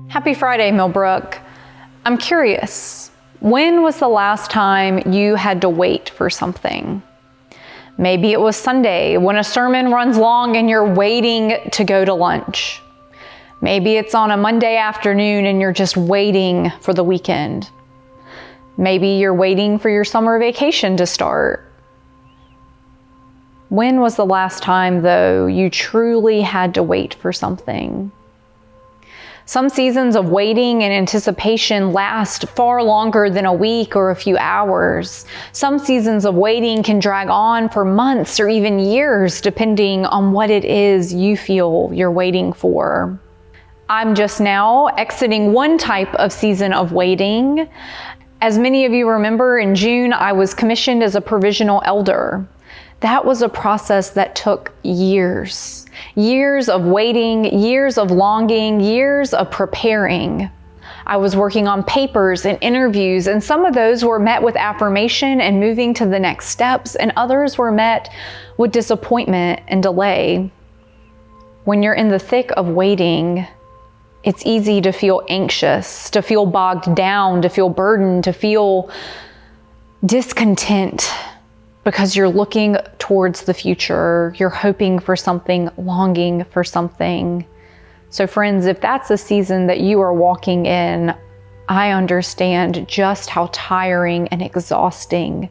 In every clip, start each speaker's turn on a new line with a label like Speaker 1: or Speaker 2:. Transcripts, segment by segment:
Speaker 1: Happy Friday, Millbrook. I'm curious, when was the last time you had to wait for something? Maybe it was Sunday when a sermon runs long and you're waiting to go to lunch. Maybe it's on a Monday afternoon and you're just waiting for the weekend. Maybe you're waiting for your summer vacation to start. When was the last time, though, you truly had to wait for something? Some seasons of waiting and anticipation last far longer than a week or a few hours. Some seasons of waiting can drag on for months or even years, depending on what it is you feel you're waiting for. I'm just now exiting one type of season of waiting. As many of you remember, in June, I was commissioned as a provisional elder. That was a process that took years. Years of waiting, years of longing, years of preparing. I was working on papers and interviews, and some of those were met with affirmation and moving to the next steps, and others were met with disappointment and delay. When you're in the thick of waiting, it's easy to feel anxious, to feel bogged down, to feel burdened, to feel discontent. Because you're looking towards the future, you're hoping for something, longing for something. So friends, if that's a season that you are walking in, I understand just how tiring and exhausting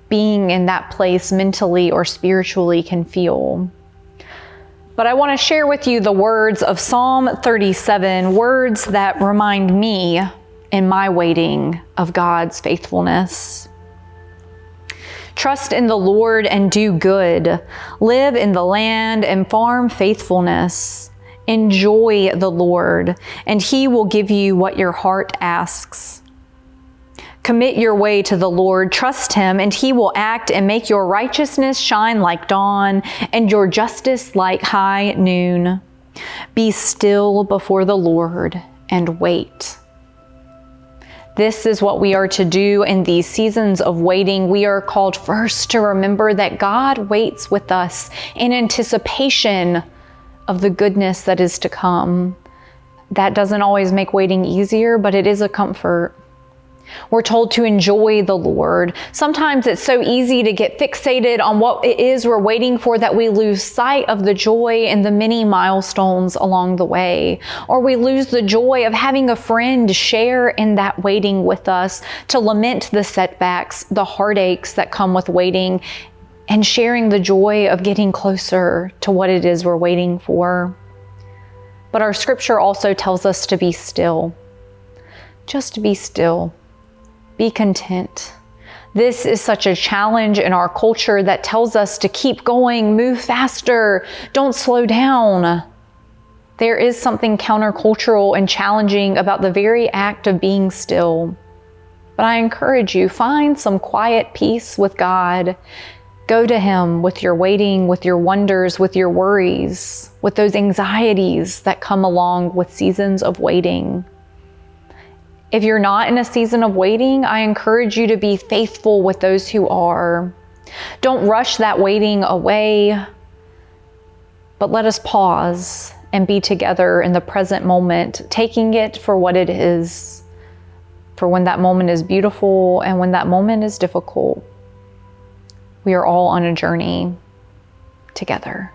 Speaker 1: being in that place mentally or spiritually can feel. But I want to share with you the words of Psalm 37, words that remind me in my waiting of God's faithfulness. Trust in the Lord and do good. Live in the land and farm faithfulness. Enjoy the Lord, and He will give you what your heart asks. Commit your way to the Lord. Trust Him, and He will act and make your righteousness shine like dawn and your justice like high noon. Be still before the Lord and wait. This is what we are to do in these seasons of waiting. We are called first to remember that God waits with us in anticipation of the goodness that is to come. That doesn't always make waiting easier, but it is a comfort. We're told to enjoy the Lord. Sometimes it's so easy to get fixated on what it is we're waiting for that we lose sight of the joy and the many milestones along the way. Or we lose the joy of having a friend share in that waiting with us, to lament the setbacks, the heartaches that come with waiting, and sharing the joy of getting closer to what it is we're waiting for. But our scripture also tells us to be still. Just to be still. Be content. This is such a challenge in our culture that tells us to keep going, move faster, don't slow down. There is something countercultural and challenging about the very act of being still. But I encourage you, find some quiet peace with God. Go to Him with your waiting, with your wonders, with your worries, with those anxieties that come along with seasons of waiting. If you're not in a season of waiting, I encourage you to be faithful with those who are. Don't rush that waiting away, but let us pause and be together in the present moment, taking it for what it is, for when that moment is beautiful and when that moment is difficult. We are all on a journey together.